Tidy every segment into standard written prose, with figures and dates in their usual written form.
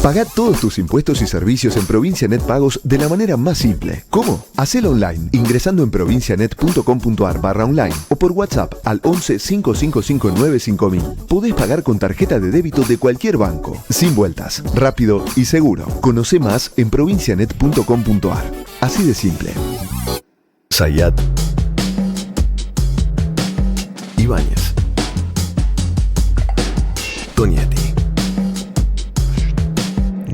Pagá todos tus impuestos y servicios en Provincia Net Pagos de la manera más simple. ¿Cómo? Hacelo online, ingresando en provincianet.com.ar/online o por WhatsApp al 11 5559 5000. Podés pagar con tarjeta de débito de cualquier banco, sin vueltas, rápido y seguro. Conoce más en provincianet.com.ar. Así de simple. Zayat Ibáñez, Tonietti,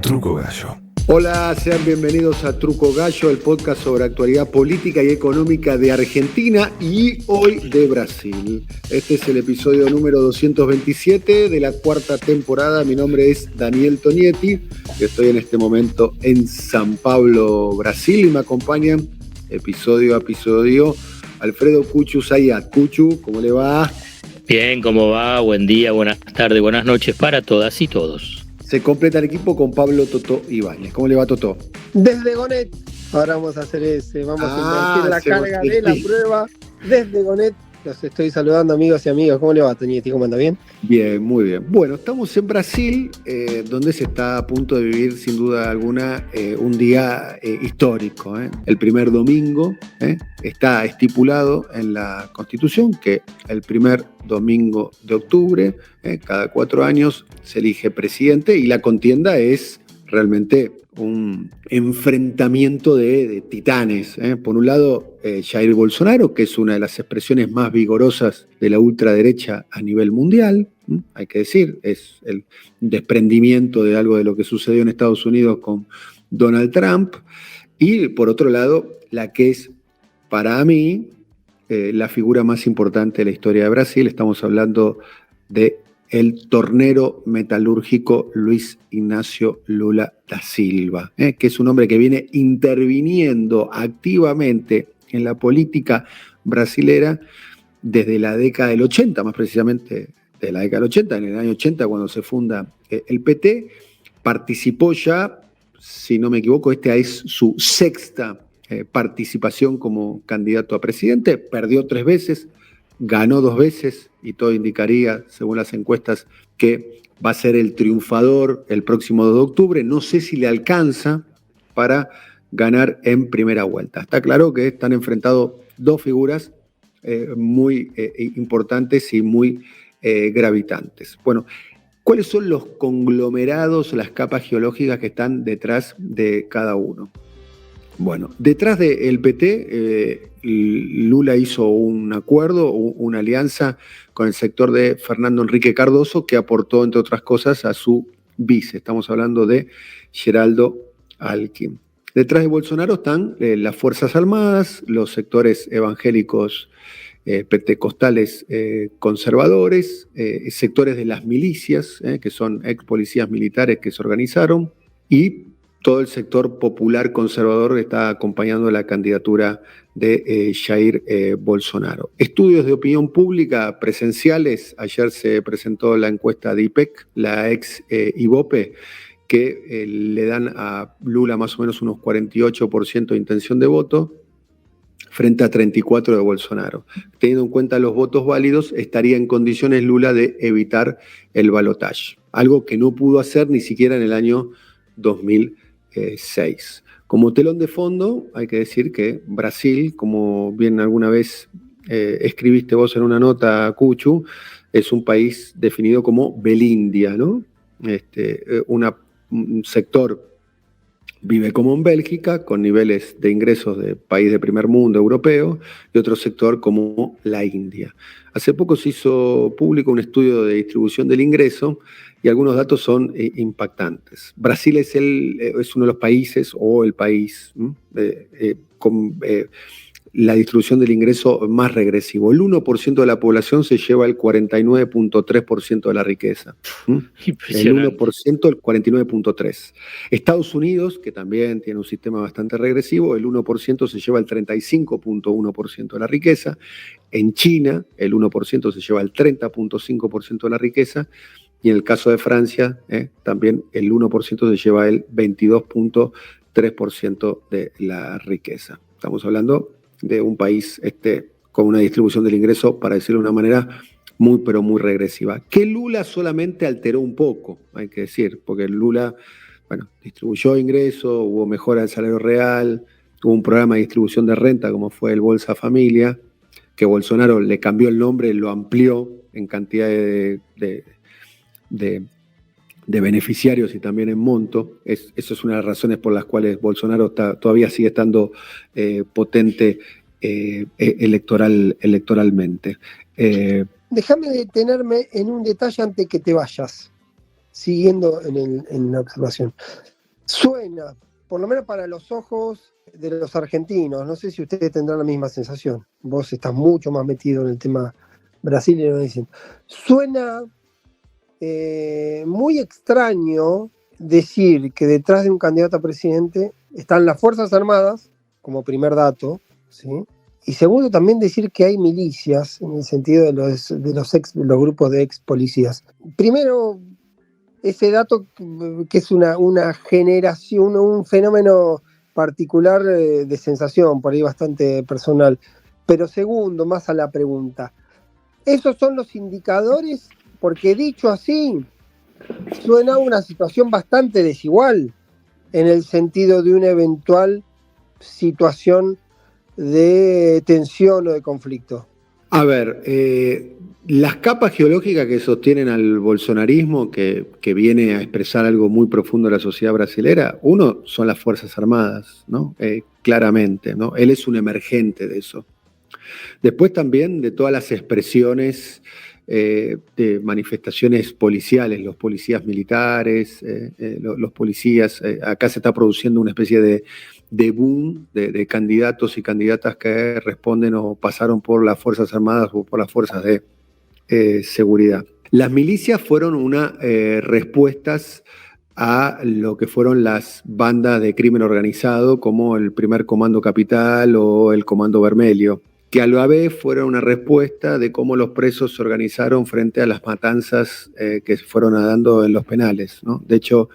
Truco Gallo. Hola, sean bienvenidos a Truco Gallo, el podcast sobre actualidad política y económica de Argentina y hoy de Brasil. Este es el episodio número 227 de la cuarta temporada. Mi nombre es Daniel Tonietti y estoy en este momento en San Pablo, Brasil, y me acompañan episodio a episodio Alfredo Cuchu Zayat. Cuchu, ¿cómo le va? Bien, ¿cómo va? Buen día, buenas tardes, buenas noches para todas y todos. Se completa el equipo con Pablo Totó Ibáñez. ¿Cómo le va, Totó? Desde Gonet, ahora vamos a hacer vamos a invertir la carga de la prueba desde Gonet. Los estoy saludando, amigos y amigas. ¿Cómo le va, Tonietti? ¿Cómo anda? ¿Bien? Bien, muy bien. Bueno, estamos en Brasil, donde se está a punto de vivir, sin duda alguna, un día histórico. El primer domingo está estipulado en la Constitución que el primer domingo de octubre, cada 4 años, se elige presidente y la contienda es realmente un enfrentamiento de titanes. Por un lado, Jair Bolsonaro, que es una de las expresiones más vigorosas de la ultraderecha a nivel mundial, hay que decir, es el desprendimiento de algo de lo que sucedió en Estados Unidos con Donald Trump, y por otro lado, la que es para mí la figura más importante de la historia de Brasil. Estamos hablando de el tornero metalúrgico Luis Ignacio Lula da Silva, que es un hombre que viene interviniendo activamente en la política brasilera desde la década del 80, más precisamente de la década del 80, en el año 80 cuando se funda el PT. Participó ya, si no me equivoco, esta es su sexta participación como candidato a presidente, perdió 3 veces, ganó 2 veces y todo indicaría, según las encuestas, que va a ser el triunfador el próximo 2 de octubre. No sé si le alcanza para ganar en primera vuelta. Está claro que están enfrentados 2 figuras muy importantes y muy gravitantes. Bueno, ¿cuáles son los conglomerados, las capas geológicas que están detrás de cada uno? Bueno, detrás del PT, Lula hizo un acuerdo, una alianza con el sector de Fernando Henrique Cardoso, que aportó, entre otras cosas, a su vice. Estamos hablando de Geraldo Alckmin. Detrás de Bolsonaro están las Fuerzas Armadas, los sectores evangélicos pentecostales conservadores, sectores de las milicias, que son ex policías militares que se organizaron, y todo el sector popular conservador está acompañando la candidatura de Jair Bolsonaro. Estudios de opinión pública presenciales. Ayer se presentó la encuesta de IPEC, la ex IVOPE, que le dan a Lula más o menos unos 48% de intención de voto frente a 34% de Bolsonaro. Teniendo en cuenta los votos válidos, estaría en condiciones Lula de evitar el balotaje, algo que no pudo hacer ni siquiera en el año 2006. Como telón de fondo, hay que decir que Brasil, como bien alguna vez escribiste vos en una nota, Cuchu, es un país definido como Belindia, ¿no? Un sector vive como en Bélgica, con niveles de ingresos de país de primer mundo europeo, y otro sector como la India. Hace poco se hizo público un estudio de distribución del ingreso y algunos datos son impactantes. Brasil es uno de los países, o el país, con la distribución del ingreso más regresivo. El 1% de la población se lleva el 49.3% de la riqueza. El 1%, el 49.3%. Estados Unidos, que también tiene un sistema bastante regresivo, el 1% se lleva el 35.1% de la riqueza. En China, el 1% se lleva el 30.5% de la riqueza. Y en el caso de Francia, también el 1% se lleva el 22.3% de la riqueza. Estamos hablando de un país con una distribución del ingreso, para decirlo de una manera, muy, pero muy regresiva. Que Lula solamente alteró un poco, hay que decir, porque Lula bueno, distribuyó ingresos, hubo mejora del salario real, hubo un programa de distribución de renta como fue el Bolsa Familia, que Bolsonaro le cambió el nombre, lo amplió en cantidad de beneficiarios y también en monto. Eso es una de las razones por las cuales Bolsonaro todavía sigue estando potente electoralmente. Déjame detenerme en un detalle antes que te vayas, siguiendo en la observación. Suena, por lo menos para los ojos de los argentinos, no sé si ustedes tendrán la misma sensación, vos estás mucho más metido en el tema Brasil y lo dicen. Suena muy extraño decir que detrás de un candidato a presidente están las Fuerzas Armadas, como primer dato, ¿sí? Y segundo, también decir que hay milicias, en el sentido de los grupos de ex policías. Primero, ese dato que es una generación, un fenómeno particular de sensación, por ahí bastante personal. Pero segundo, más a la pregunta, ¿esos son los indicadores? Porque dicho así, suena una situación bastante desigual en el sentido de una eventual situación de tensión o de conflicto. A ver, las capas geológicas que sostienen al bolsonarismo, que viene a expresar algo muy profundo de la sociedad brasilera, uno son las Fuerzas Armadas, ¿no? Claramente, ¿no? Él es un emergente de eso. Después también de todas las expresiones de manifestaciones policiales, los policías militares, los policías, acá se está produciendo una especie de boom de candidatos y candidatas que responden o pasaron por las Fuerzas Armadas o por las fuerzas de seguridad. Las milicias fueron una respuestas a lo que fueron las bandas de crimen organizado como el Primer Comando Capital o el Comando Vermelho, que a la vez fueron una respuesta de cómo los presos se organizaron frente a las matanzas que se fueron dando en los penales, ¿no? De hecho,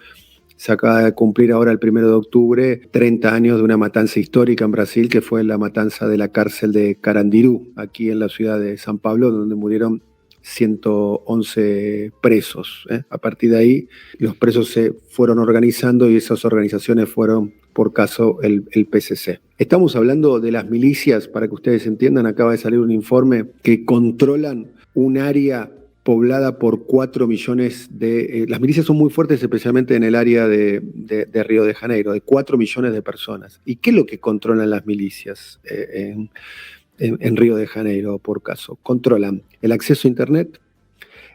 se acaba de cumplir ahora el 1 de octubre 30 años de una matanza histórica en Brasil, que fue la matanza de la cárcel de Carandiru, aquí en la ciudad de San Pablo, donde murieron 111 presos. A partir de ahí, los presos se fueron organizando y esas organizaciones fueron, por caso, el PCC. Estamos hablando de las milicias, para que ustedes entiendan, acaba de salir un informe que controlan un área poblada por 4 millones de... las milicias son muy fuertes, especialmente en el área de Río de Janeiro, de 4 millones de personas. ¿Y qué es lo que controlan las milicias en Río de Janeiro, por caso? Controlan el acceso a Internet,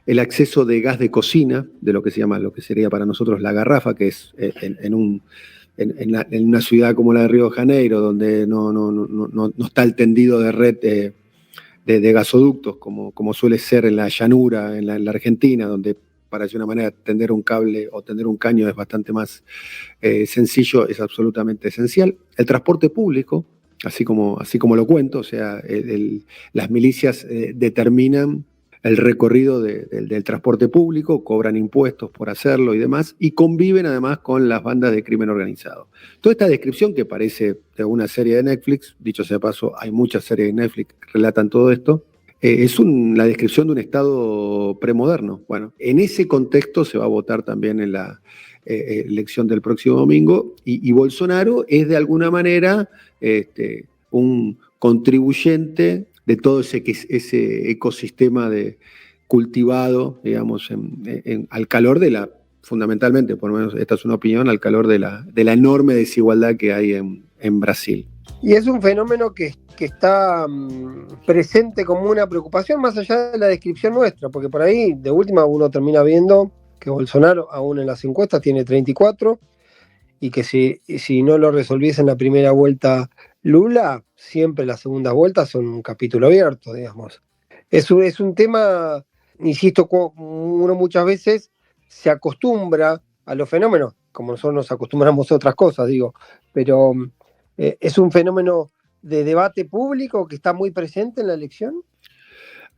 el acceso de gas de cocina, de lo que se llama, lo que sería para nosotros la garrafa, que es en una ciudad como la de Río de Janeiro, donde no está el tendido de red de gasoductos, como suele ser en la llanura, en la Argentina, donde para decir una manera tender un cable o tender un caño es bastante más sencillo, es absolutamente esencial. El transporte público, así como lo cuento, o sea, las milicias determinan el recorrido del transporte público, cobran impuestos por hacerlo y demás, y conviven además con las bandas de crimen organizado. Toda esta descripción que parece de una serie de Netflix, dicho sea de paso, hay muchas series de Netflix que relatan todo esto, es la descripción de un Estado premoderno. Bueno, en ese contexto se va a votar también en la elección del próximo domingo, y Bolsonaro es de alguna manera un contribuyente de todo ese ecosistema cultivado, digamos, al calor fundamentalmente, por lo menos esta es una opinión, al calor de la enorme desigualdad que hay en Brasil. Y es un fenómeno que está presente como una preocupación más allá de la descripción nuestra, porque por ahí de última uno termina viendo que Bolsonaro, aún en las encuestas, tiene 34, y que si no lo resolviese en la primera vuelta Lula, siempre las segundas vueltas son un capítulo abierto, digamos. Es un tema, insisto, uno muchas veces se acostumbra a los fenómenos, como nosotros nos acostumbramos a otras cosas, digo, pero es un fenómeno de debate público que está muy presente en la elección.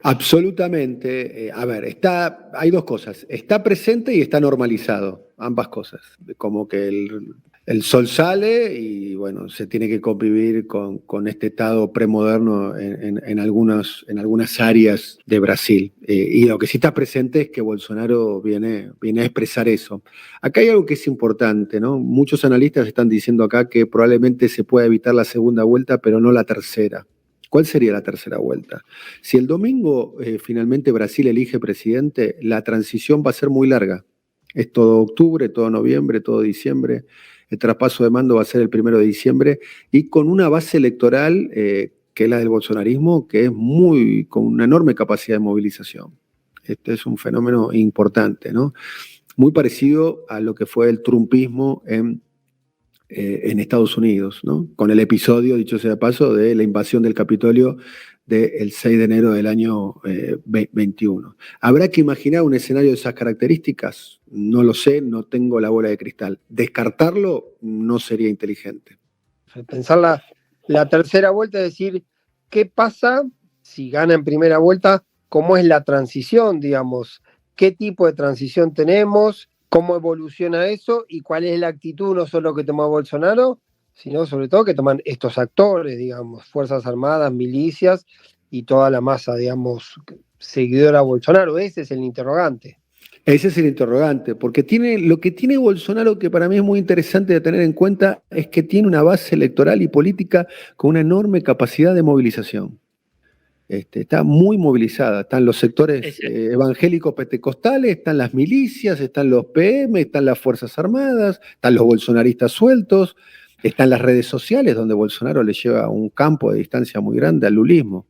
Absolutamente. A ver, hay dos cosas. Está presente y está normalizado, ambas cosas. Como que el sol sale y bueno, se tiene que convivir con este Estado premoderno en algunas áreas de Brasil. Y lo que sí está presente es que Bolsonaro viene a expresar eso. Acá hay algo que es importante, ¿no? Muchos analistas están diciendo acá que probablemente se pueda evitar la segunda vuelta, pero no la tercera. ¿Cuál sería la tercera vuelta? Si el domingo finalmente Brasil elige presidente, la transición va a ser muy larga. Es todo octubre, todo noviembre, todo diciembre. El traspaso de mando va a ser el 1 de diciembre y con una base electoral que es la del bolsonarismo, que es con una enorme capacidad de movilización. Este es un fenómeno importante, ¿no? Muy parecido a lo que fue el trumpismo en Estados Unidos, ¿no? Con el episodio, dicho sea de paso, de la invasión del Capitolio del 6 de enero del año 21. ¿Habrá que imaginar un escenario de esas características? No lo sé, no tengo la bola de cristal. Descartarlo no sería inteligente. Pensar la tercera vuelta, es decir, ¿qué pasa si gana en primera vuelta? ¿Cómo es la transición, digamos? ¿Qué tipo de transición tenemos? ¿Cómo evoluciona eso? ¿Y cuál es la actitud no solo que toma Bolsonaro, sino sobre todo que toman estos actores, digamos, Fuerzas Armadas, milicias y toda la masa, digamos, seguidora a Bolsonaro? Ese es el interrogante. Ese es el interrogante, porque lo que tiene Bolsonaro, que para mí es muy interesante de tener en cuenta, es que tiene una base electoral y política con una enorme capacidad de movilización. Está muy movilizada, están los sectores evangélicos pentecostales, están las milicias, están los PM, están las Fuerzas Armadas, están los bolsonaristas sueltos, están las redes sociales donde Bolsonaro le lleva un campo de distancia muy grande al lulismo.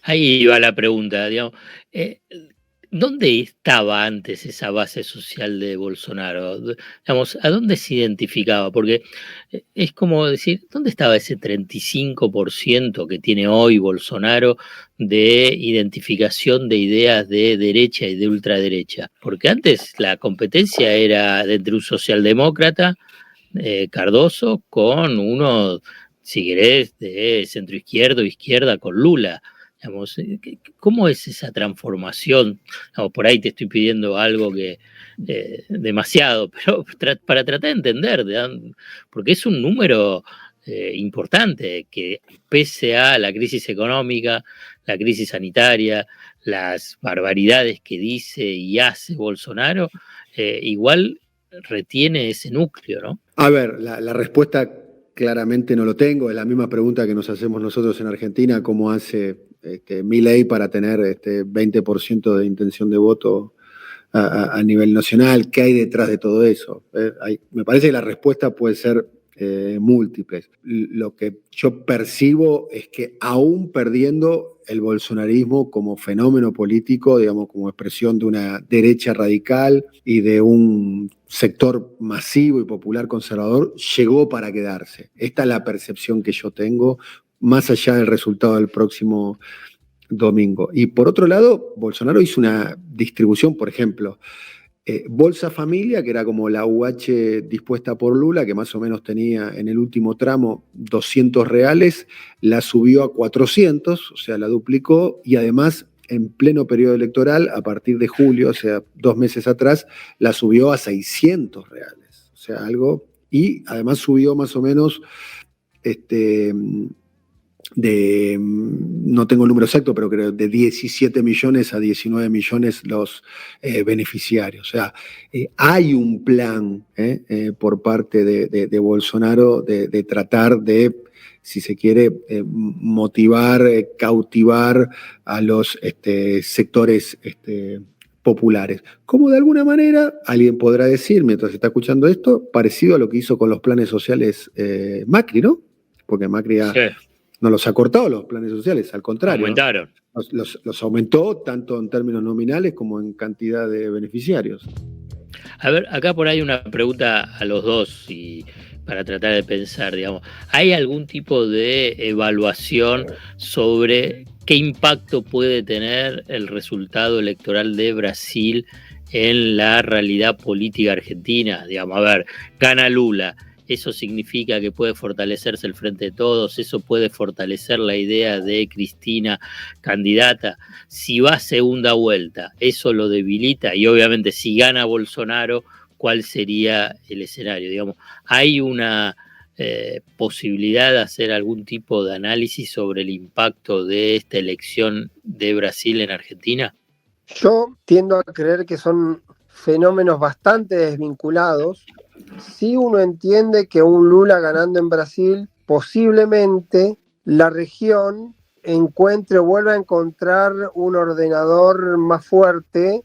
Ahí va la pregunta, digamos. ¿Dónde estaba antes esa base social de Bolsonaro? Digamos, ¿a dónde se identificaba? Porque es como decir, ¿dónde estaba ese 35% que tiene hoy Bolsonaro de identificación de ideas de derecha y de ultraderecha? Porque antes la competencia era entre un socialdemócrata, Cardoso, con uno, si querés, de centro izquierdo, izquierda, con Lula. Digamos, ¿cómo es esa transformación? No, por ahí te estoy pidiendo algo que demasiado, pero para tratar de entender, porque es un número importante que pese a la crisis económica, la crisis sanitaria, las barbaridades que dice y hace Bolsonaro, igual retiene ese núcleo, ¿no? A ver, la respuesta claramente no lo tengo, es la misma pregunta que nos hacemos nosotros en Argentina, ¿cómo hace Milei para tener 20% de intención de voto a nivel nacional? ¿Qué hay detrás de todo eso? Me parece que la respuesta puede ser múltiple. Lo que yo percibo es que aún perdiendo el bolsonarismo como fenómeno político, digamos, como expresión de una derecha radical y de un sector masivo y popular conservador, llegó para quedarse. Esta es la percepción que yo tengo, más allá del resultado del próximo domingo. Y por otro lado, Bolsonaro hizo una distribución, por ejemplo, Bolsa Familia, que era como la UH dispuesta por Lula, que más o menos tenía en el último tramo 200 reales, la subió a 400, o sea, la duplicó, y además en pleno periodo electoral, a partir de julio, o sea, 2 meses atrás, la subió a 600 reales, o sea, algo, y además subió más o menos no tengo el número exacto, pero creo de 17 millones a 19 millones los beneficiarios. O sea, hay un plan por parte de Bolsonaro de tratar de, si se quiere, motivar, cautivar a los sectores populares. Como de alguna manera, alguien podrá decir, mientras está escuchando esto, parecido a lo que hizo con los planes sociales Macri, ¿no? Porque Macri no los ha cortado los planes sociales, al contrario. Aumentaron. Los aumentó tanto en términos nominales como en cantidad de beneficiarios. A ver, acá por ahí una pregunta a los dos y para tratar de pensar, digamos, ¿hay algún tipo de evaluación sobre qué impacto puede tener el resultado electoral de Brasil en la realidad política argentina? Digamos, a ver, gana Lula. Eso significa que puede fortalecerse el Frente de Todos, eso puede fortalecer la idea de Cristina candidata. Si va a segunda vuelta, eso lo debilita y obviamente si gana Bolsonaro, cuál sería el escenario. Digamos, ¿hay una posibilidad de hacer algún tipo de análisis sobre el impacto de esta elección de Brasil en Argentina? Yo tiendo a creer que son fenómenos bastante desvinculados. Si uno entiende que un Lula ganando en Brasil, posiblemente la región encuentre o vuelva a encontrar un ordenador más fuerte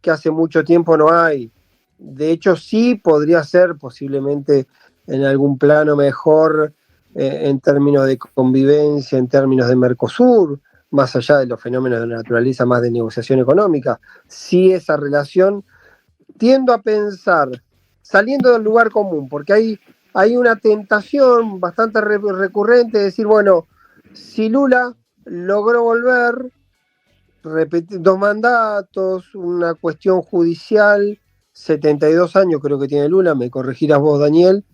que hace mucho tiempo no hay. De hecho, sí podría ser posiblemente en algún plano mejor en términos de convivencia, en términos de Mercosur, más allá de los fenómenos de la naturaleza más de negociación económica. Sí, esa relación, tiendo a pensar, saliendo del lugar común, porque hay una tentación bastante recurrente de decir, bueno, si Lula logró volver, repetir 2 mandatos, una cuestión judicial, 72 años creo que tiene Lula, me corregirás vos, Daniel,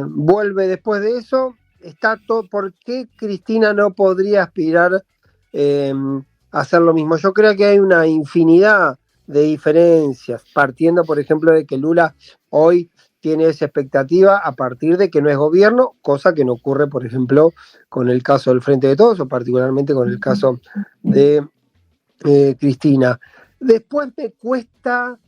vuelve después de eso, está todo. ¿Por qué Cristina no podría aspirar a hacer lo mismo? Yo creo que hay una infinidad de diferencias, partiendo, por ejemplo, de que Lula hoy tiene esa expectativa a partir de que no es gobierno, cosa que no ocurre, por ejemplo, con el caso del Frente de Todos, o particularmente con el caso de Cristina. Después me cuesta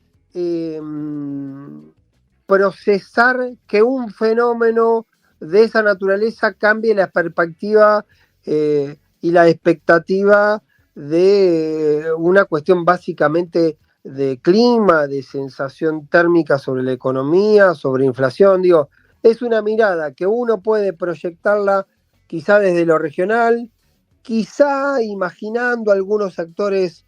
procesar que un fenómeno de esa naturaleza cambie la perspectiva y la expectativa de una cuestión básicamente de clima, de sensación térmica sobre la economía, sobre inflación. Digo, es una mirada que uno puede proyectarla quizá desde lo regional, quizá imaginando algunos actores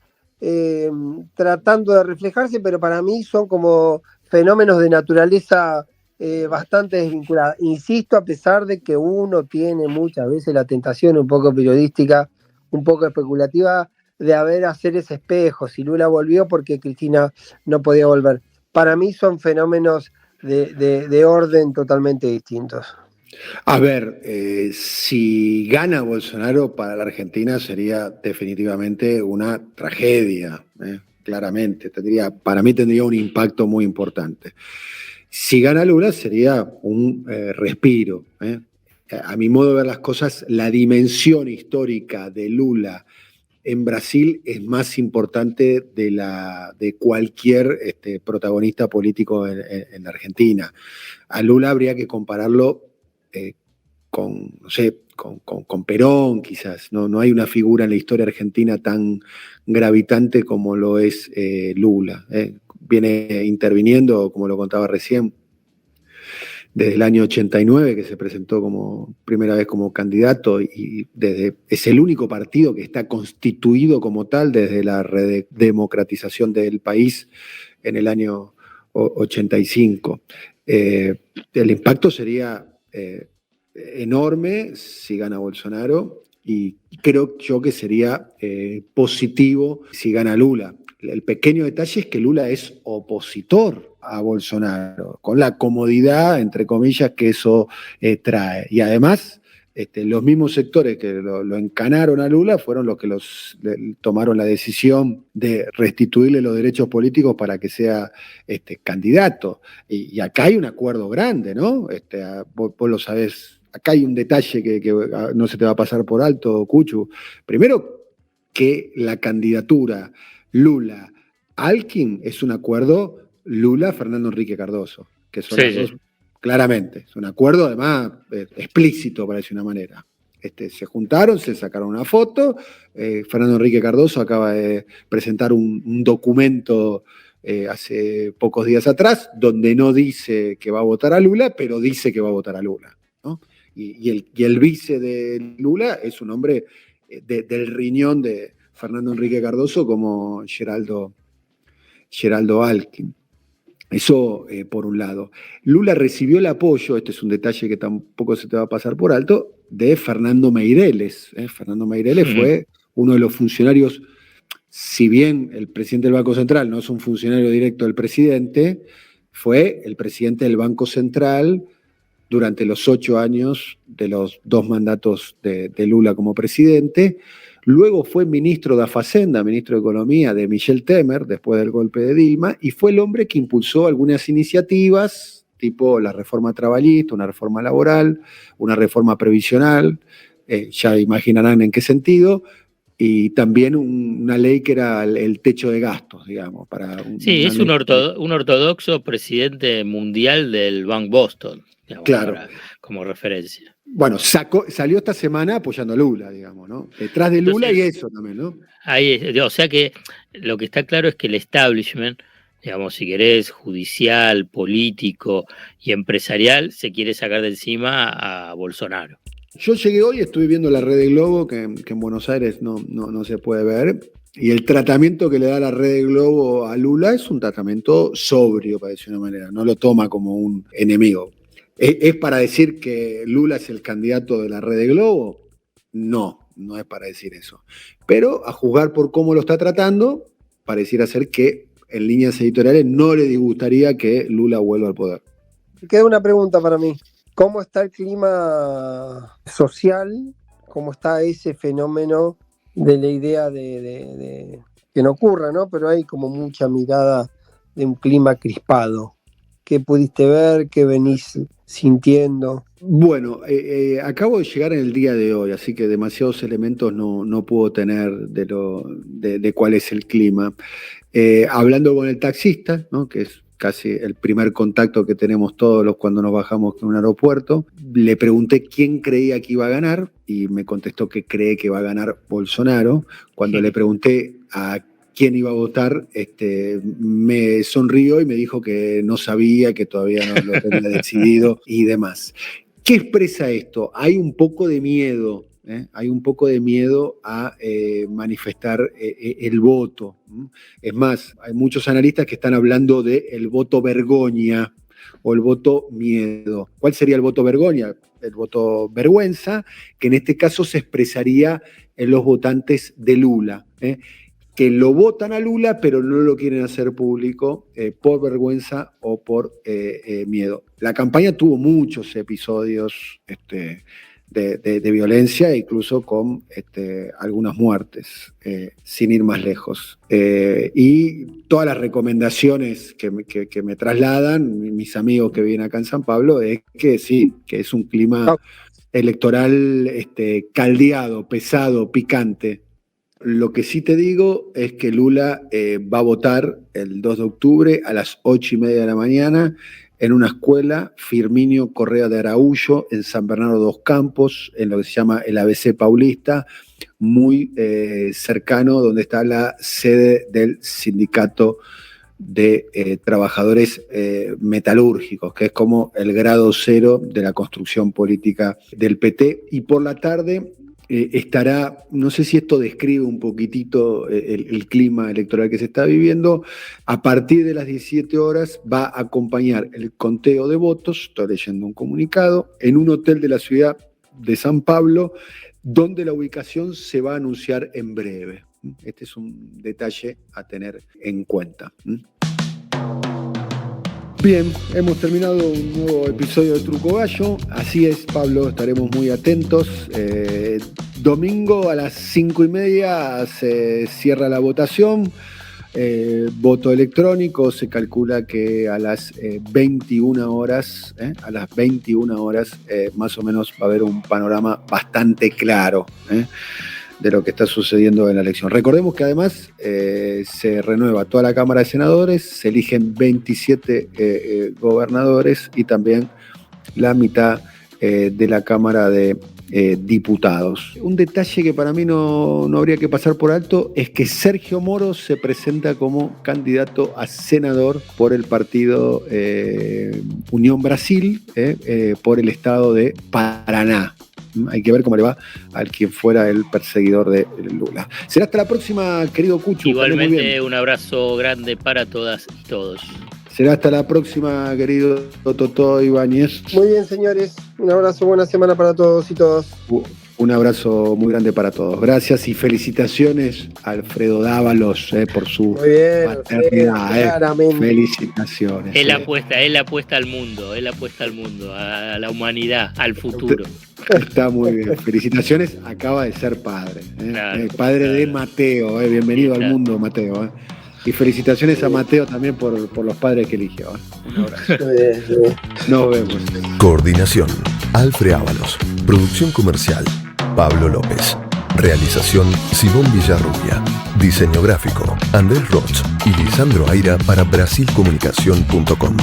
tratando de reflejarse, pero para mí son como fenómenos de naturaleza bastante desvinculada. Insisto, a pesar de que uno tiene muchas veces la tentación un poco periodística, un poco especulativa, de hacer ese espejo, si Lula volvió porque Cristina no podía volver. Para mí son fenómenos de orden totalmente distintos. A ver, si gana Bolsonaro para la Argentina sería definitivamente una tragedia, claramente. Para mí tendría un impacto muy importante. Si gana Lula sería un respiro. A mi modo de ver las cosas, la dimensión histórica de Lula en Brasil es más importante de cualquier protagonista político en Argentina. A Lula habría que compararlo con, no sé, con Perón quizás. No hay una figura en la historia argentina tan gravitante como lo es Lula. Viene interviniendo, como lo contaba recién, desde el año 89, que se presentó como primera vez como candidato, y es el único partido que está constituido como tal desde la redemocratización del país en el año 85. El impacto sería enorme si gana Bolsonaro, y creo yo que sería positivo si gana Lula. El pequeño detalle es que Lula es opositor a Bolsonaro, con la comodidad, entre comillas, que eso trae. Y además, los mismos sectores que lo encanaron a Lula fueron los que tomaron la decisión de restituirle los derechos políticos para que sea candidato. Y acá hay un acuerdo grande, ¿no? Vos lo sabés. Acá hay un detalle que no se te va a pasar por alto, Cuchu. Primero, que la candidatura Lula-Alckmin es un acuerdo Lula-Fernando Henrique Cardoso, que son las dos, claramente. Es un acuerdo, además, explícito, para decir una manera. Se juntaron, se sacaron una foto. Fernando Henrique Cardoso acaba de presentar un documento hace pocos días atrás, donde no dice que va a votar a Lula, pero dice que va a votar a Lula, ¿no? Y el vice de Lula es un hombre del riñón de Fernando Henrique Cardoso, como Geraldo Alckmin. Eso por un lado. Lula recibió el apoyo, este es un detalle que tampoco se te va a pasar por alto, de Fernando Meireles. Fernando Meireles fue uno de los funcionarios, si bien el presidente del Banco Central no es un funcionario directo del presidente, fue el presidente del Banco Central durante los 8 años de los 2 mandatos de Lula como presidente. luego fue ministro de Facenda, ministro de Economía de Michel Temer, después del golpe de Dilma, y fue el hombre que impulsó algunas iniciativas, tipo la reforma trabajista, una reforma laboral, una reforma previsional, ya imaginarán en qué sentido, y también una ley que era el techo de gastos, digamos. Sí, es un ortodoxo presidente mundial del Bank Boston, digamos, claro, como referencia. Bueno, salió esta semana apoyando a Lula, digamos, ¿no? Detrás de Lula. Entonces, y eso también, ¿no? O sea que lo que está claro es que el establishment, digamos, si querés, judicial, político y empresarial, se quiere sacar de encima a Bolsonaro. Yo llegué hoy, estuve viendo la Red de Globo, que en Buenos Aires no se puede ver, y el tratamiento que le da la Red de Globo a Lula es un tratamiento sobrio, para decir una manera, no lo toma como un enemigo. ¿Es para decir que Lula es el candidato de la Red de Globo? No es para decir eso. Pero a juzgar por cómo lo está tratando, pareciera ser que en líneas editoriales no le disgustaría que Lula vuelva al poder. Queda una pregunta para mí. ¿Cómo está el clima social? ¿Cómo está ese fenómeno de la idea de que no ocurra, ¿no? Pero hay como mucha mirada de un clima crispado. ¿Qué pudiste ver? ¿Qué venís sintiendo? Bueno, acabo de llegar en el día de hoy, así que demasiados elementos no puedo tener de cuál es el clima. Hablando con el taxista, ¿no? Que es casi el primer contacto que tenemos todos cuando nos bajamos en un aeropuerto, le pregunté quién creía que iba a ganar y me contestó que cree que va a ganar Bolsonaro. Cuando le pregunté a quién iba a votar, me sonrió y me dijo que no sabía, que todavía no lo tenía decidido y demás. ¿Qué expresa esto? Hay un poco de miedo, hay un poco de miedo a manifestar el voto. Es más, hay muchos analistas que están hablando del voto vergoña o el voto miedo. ¿Cuál sería el voto vergoña? El voto vergüenza, que en este caso se expresaría en los votantes de Lula, que lo votan a Lula, pero no lo quieren hacer público por vergüenza o por miedo. La campaña tuvo muchos episodios de violencia, incluso con algunas muertes, sin ir más lejos. Y todas las recomendaciones que me trasladan mis amigos que viven acá en San Pablo es que sí, que es un clima electoral caldeado, pesado, picante. Lo que sí te digo es que Lula va a votar el 2 de octubre a las 8:30 de la mañana en una escuela, Firminio Correa de Araújo, en San Bernardo dos Campos, en lo que se llama el ABC Paulista, muy cercano donde está la sede del sindicato de trabajadores metalúrgicos, que es como el grado cero de la construcción política del PT. Y por la tarde estará, no sé si esto describe un poquitito el clima electoral que se está viviendo, a partir de las 17 horas va a acompañar el conteo de votos, estoy leyendo un comunicado, en un hotel de la ciudad de San Pablo, donde la ubicación se va a anunciar en breve. Este es un detalle a tener en cuenta. Bien, hemos terminado un nuevo episodio de Truco Gallo. Así es, Pablo, estaremos muy atentos. Domingo a las 5:30 se cierra la votación. Voto electrónico, se calcula que a las 21 horas, más o menos va a haber un panorama bastante claro de lo que está sucediendo en la elección. Recordemos que además se renueva toda la Cámara de Senadores, se eligen 27 gobernadores y también la mitad de la Cámara de Diputados. Un detalle que para mí no habría que pasar por alto es que Sergio Moro se presenta como candidato a senador por el partido Unión Brasil, por el estado de Paraná. Hay que ver cómo le va al quien fuera el perseguidor de Lula. Será hasta la próxima, querido Cuchu. Igualmente, un abrazo grande para todas y todos. Será hasta la próxima, querido Totó Ibáñez. Muy bien, señores. Un abrazo, buena semana para todos y todas. Un abrazo muy grande para todos. Gracias y felicitaciones a Alfredo Dávalos por su paternidad. Claramente. Felicitaciones. Él apuesta al mundo, a la humanidad, al futuro. Está muy bien. Felicitaciones, acaba de ser padre. Claro, El padre de Mateo. Bienvenido al mundo, Mateo. Y felicitaciones a Mateo también por los padres que eligió. Un abrazo. Nos vemos. Coordinación: Alfred Ábalos. Producción comercial: Pablo López. Realización: Simón Villarrubia. Diseño gráfico: Andrés Roch y Lisandro Aira para Brasilcomunicación.com.